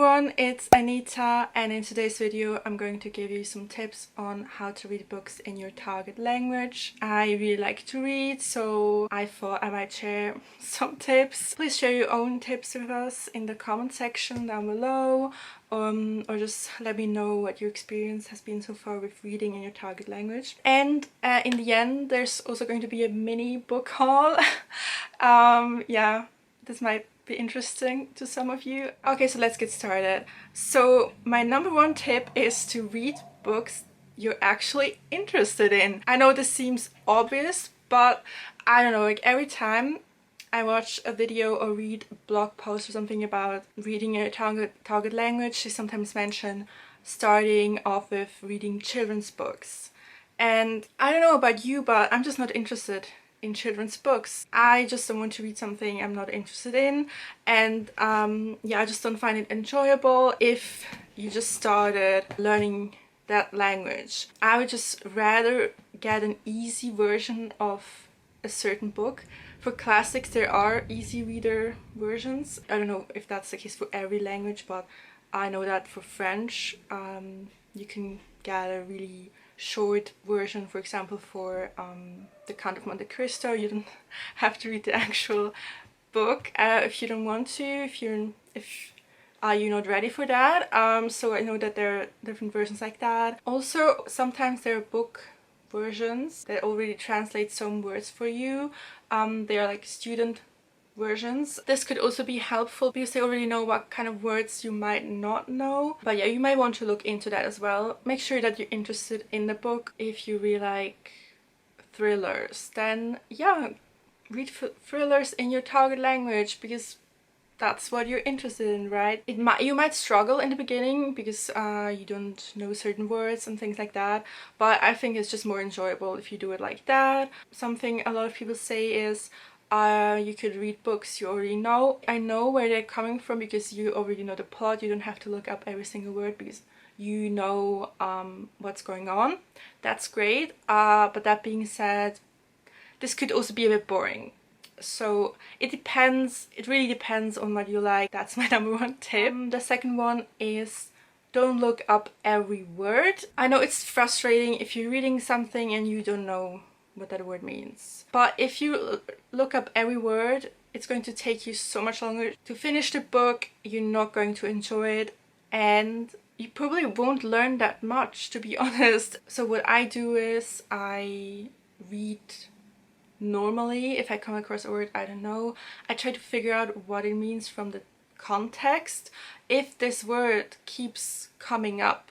everyone, it's Anita, and in today's video I'm going to give you some tips on how to read books in your target language. I really like to read, so I thought I might share some tips. Please share your own tips with us in the comment section down below, or just let me know what your experience has been so far with reading in your target language. And in the end there's also going to be a mini book haul. Yeah, this might be interesting to some of you. Okay, so let's get started. So my number one tip is to read books you're actually interested in. I know this seems obvious, but I don't know, like every time I watch a video or read a blog post or something about reading a target language, they sometimes mention starting off with reading children's books. And I don't know about you, but I'm just not interested in children's books. I just don't want to read something I'm not interested in, and yeah, I just don't find it enjoyable if you just started learning that language. I would just rather get an easy version of a certain book. For classics there are easy reader versions. I don't know if that's the case for every language, but I know that for French you can get a really short version. For example, for the Count of Monte Cristo, you don't have to read the actual book if you don't want to, if you're not ready for that. So I know that there are different versions like that. Also, sometimes there are book versions that already translate some words for you. They are like student versions. This could also be helpful because they already know what kind of words you might not know. But yeah, you might want to look into that as well. Make sure that you're interested in the book. If you really like thrillers, then yeah, read thrillers in your target language, because that's what you're interested in, right? You might struggle in the beginning because you don't know certain words and things like that, but I think it's just more enjoyable if you do it like that. Something a lot of people say is you could read books you already know. I know where they're coming from, because you already know the plot. You don't have to look up every single word because you know what's going on. That's great, but that being said, this could also be a bit boring. So it depends, it really depends on what you like. That's my number one tip. The second one is don't look up every word. I know it's frustrating if you're reading something and you don't know what that word means, but if you look up every word, it's going to take you so much longer to finish the book. You're not going to enjoy it, and you probably won't learn that much, to be honest. So what I do is I read normally. If I come across a word I don't know, I try to figure out what it means from the context. If this word keeps coming up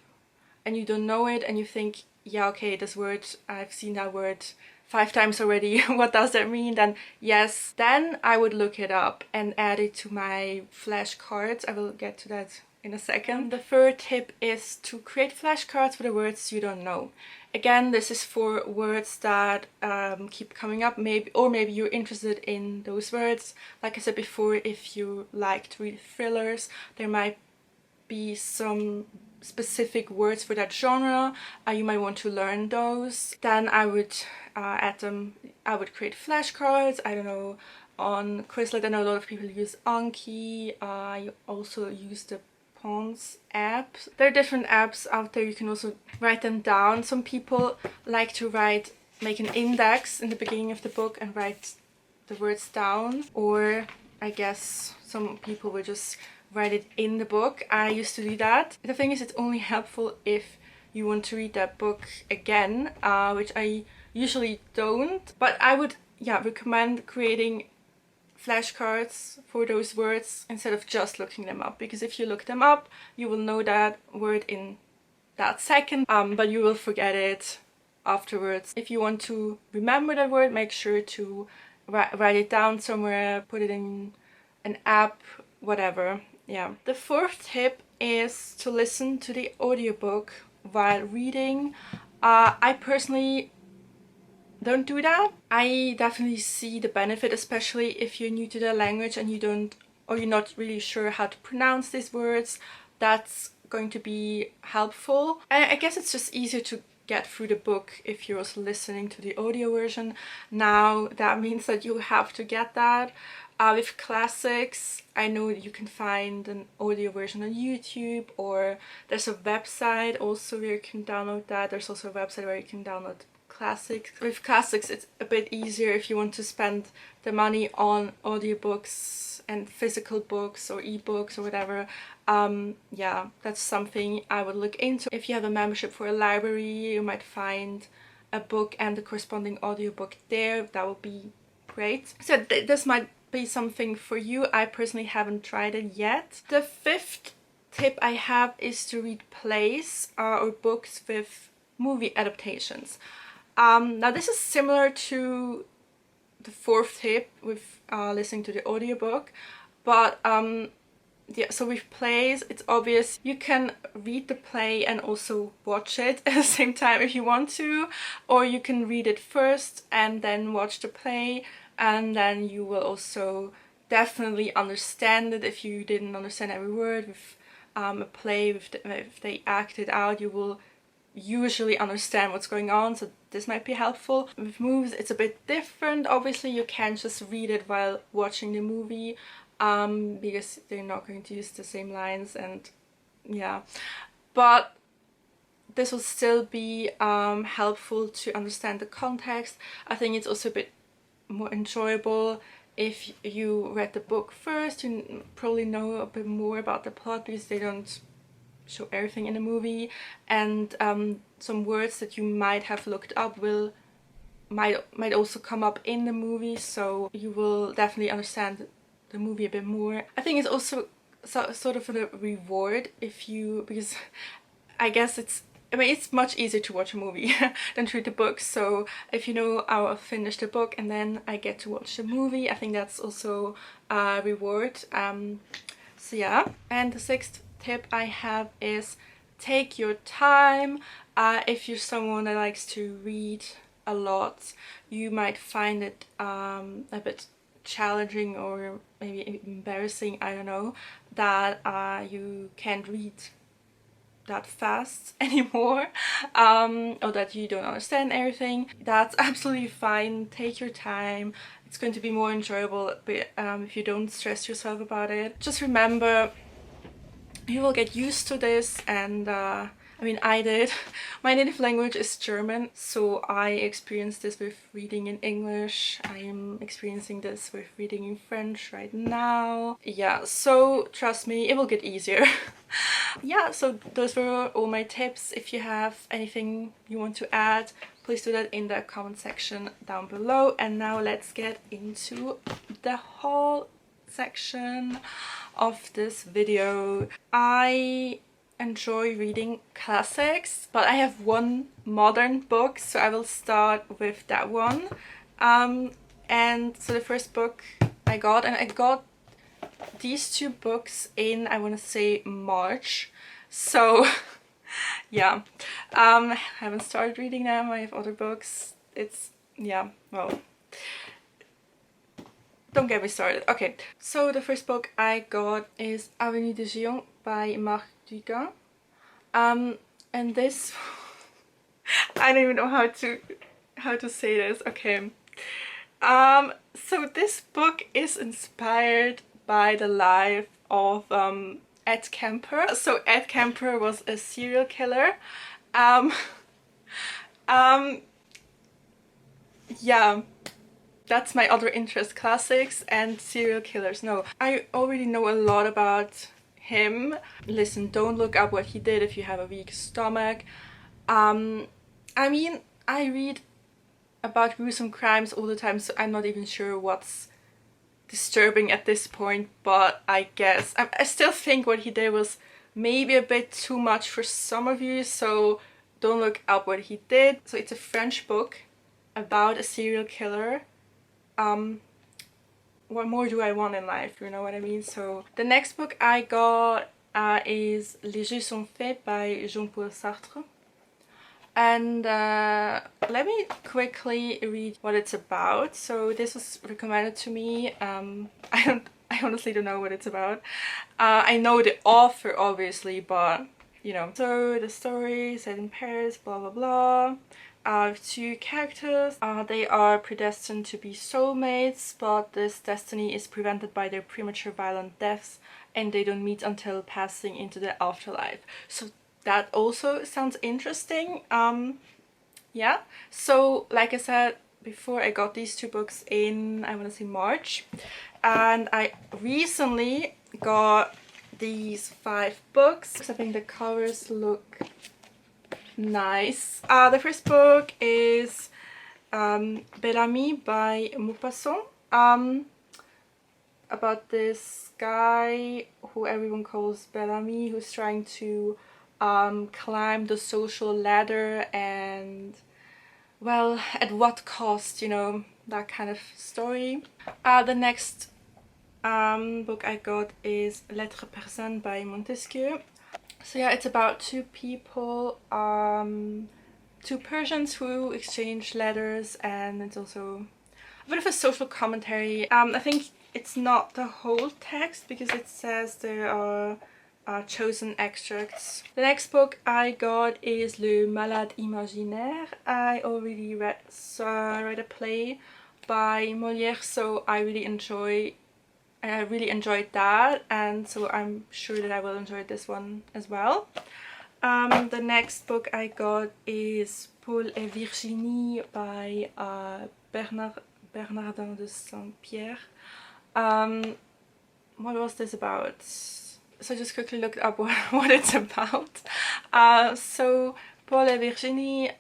and you don't know it and you think, yeah, okay, this word, I've seen that word 5 times already, what does that mean? Then yes, then I would look it up and add it to my flashcards. I will get to that in a second. The third tip is to create flashcards for the words you don't know. Again, this is for words that keep coming up, maybe you're interested in those words. Like I said before, if you like to read thrillers, there might be some specific words for that genre. You might want to learn those. Then I would add them. I would create flashcards. I don't know, on Quizlet. I know a lot of people use Anki. I also use the Pons app. There are different apps out there. You can also write them down. Some people like to make an index in the beginning of the book and write the words down, or I guess some people will just write it in the book. I used to do that. The thing is, it's only helpful if you want to read that book again, which I usually don't. But I would, yeah, recommend creating flashcards for those words instead of just looking them up, because if you look them up, you will know that word in that second, but you will forget it afterwards. If you want to remember that word, make sure to write it down somewhere, put it in an app, whatever. Yeah. The fourth tip is to listen to the audiobook while reading. I personally don't do that. I definitely see the benefit, especially if you're new to the language and you're not really sure how to pronounce these words. That's going to be helpful. I guess it's just easier to get through the book if you're also listening to the audio version. Now that means that you have to get that. With classics, I know you can find an audio version on YouTube, or there's a website also where you can download that. There's also a website where you can download classics. With classics, it's a bit easier if you want to spend the money on audiobooks and physical books or ebooks or whatever. Yeah, that's something I would look into. If you have a membership for a library, you might find a book and the corresponding audiobook there. That would be great. So this might be something for you. I personally haven't tried it yet. The fifth tip I have is to read plays or books with movie adaptations. Now this is similar to the fourth tip with listening to the audiobook, but yeah, so with plays, it's obvious you can read the play and also watch it at the same time if you want to, or you can read it first and then watch the play, and then you will also definitely understand it. If you didn't understand every word with a play, if they act it out, you will usually understand what's going on, so this might be helpful. With movies, it's a bit different. Obviously, you can't just read it while watching the movie, because they're not going to use the same lines, and yeah, but this will still be helpful to understand the context. I think it's also a bit more enjoyable if you read the book first. You probably know a bit more about the plot because they don't show everything in the movie, and some words that you might have looked up might also come up in the movie, so you will definitely understand the movie a bit more. I think it's also sort of a reward because I guess it's much easier to watch a movie than to read the book. So if you know, I'll finish the book and then I get to watch the movie, I think that's also a reward. So yeah. And the sixth tip I have is take your time. If you're someone that likes to read a lot, you might find it a bit challenging or maybe embarrassing, I don't know, that you can't read that fast anymore, or that you don't understand everything. That's absolutely fine. Take your time. It's going to be more enjoyable if you don't stress yourself about it. Just remember, you will get used to this, and I mean, I did. My native language is German, so I experienced this with reading in English. I am experiencing this with reading in French right now. Yeah, so trust me, it will get easier. Yeah, so those were all my tips. If you have anything you want to add, please do that in the comment section down below. And now let's get into the whole section of this video. I enjoy reading classics, but I have one modern book, so I will start with that one. And so the first book I got these two books in, I want to say, March, so yeah, I haven't started reading them. I have other books. It's, yeah, well, don't get me started. Okay, so the first book I got is Avenue de Gion by Marc Dugas. And this I don't even know how to say this. Okay, so this book is inspired by the life of Ed Kemper. So Ed Kemper was a serial killer. Yeah, that's my other interest, classics and serial killers. No, I already know a lot about him. Listen, don't look up what he did if you have a weak stomach. I mean, I read about gruesome crimes all the time, so I'm not even sure what's disturbing at this point, but I guess I still think what he did was maybe a bit too much for some of you, so don't look up what he did. So it's a French book about a serial killer. What more do I want in life, you know what I mean? So the next book I got is Les Jeux sont faits by Jean-Paul Sartre. And let me quickly read what it's about. So this was recommended to me. I honestly don't know what it's about. I know the author, obviously, but you know. So the story set in Paris, blah blah blah. two characters. They are predestined to be soulmates, but this destiny is prevented by their premature violent deaths, and they don't meet until passing into the afterlife. So that also sounds interesting. Yeah, so like I said before, I got these two books in, I want to say, March, and I recently got these 5 books. I think the covers look nice. The first book is Bel Ami by Maupassant, about this guy who everyone calls Bel Ami, who's trying to climb the social ladder, and well, at what cost, you know, that kind of story. The next book I got is Lettres Persanes by Montesquieu. So yeah, it's about two people, two Persians who exchange letters, and it's also a bit of a social commentary. I think it's not the whole text because it says there are chosen extracts. The next book I got is Le Malade Imaginaire. I already read a play by Molière, so I really enjoyed that, and so I'm sure that I will enjoy this one as well. The next book I got is Paul et Virginie by Bernardin de Saint-Pierre. What was this about? So I just quickly looked up what it's about. So Paul and Virginie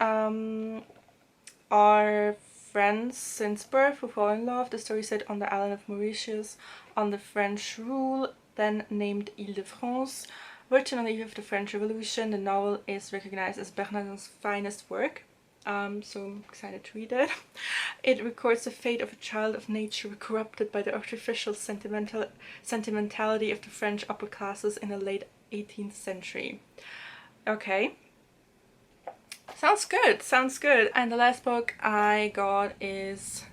are friends since birth who fall in love. The story is set on the island of Mauritius on the French rule, then named Ile-de-France. Written on the eve of the French Revolution, the novel is recognized as Bernardin's finest work. So I'm excited to read it. It records the fate of a child of nature corrupted by the artificial sentimentality of the French upper classes in the late 18th century. Okay. Sounds good, sounds good. And the last book I got is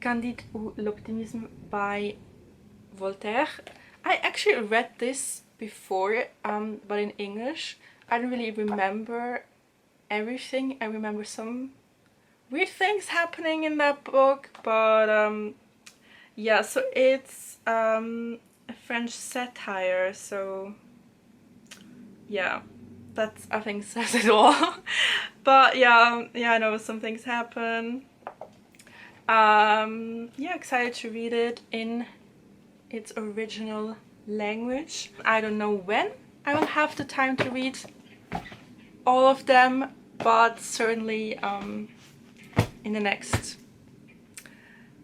Candide ou l'optimisme by Voltaire. I actually read this before, but in English. I don't really remember everything. I remember some weird things happening in that book, but yeah, so it's a French satire, so yeah, that I think says it all. But yeah, I know some things happen. Yeah, excited to read it in its original language. I don't know when I will have the time to read all of them, but certainly in the next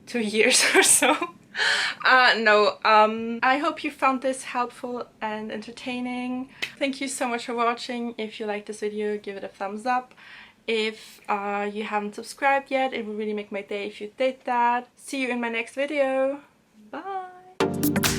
2 years or so. I hope you found this helpful and entertaining. Thank you so much for watching. If you like this video, give it a thumbs up. If you haven't subscribed yet, it would really make my day if you did that. See you in my next video. Bye!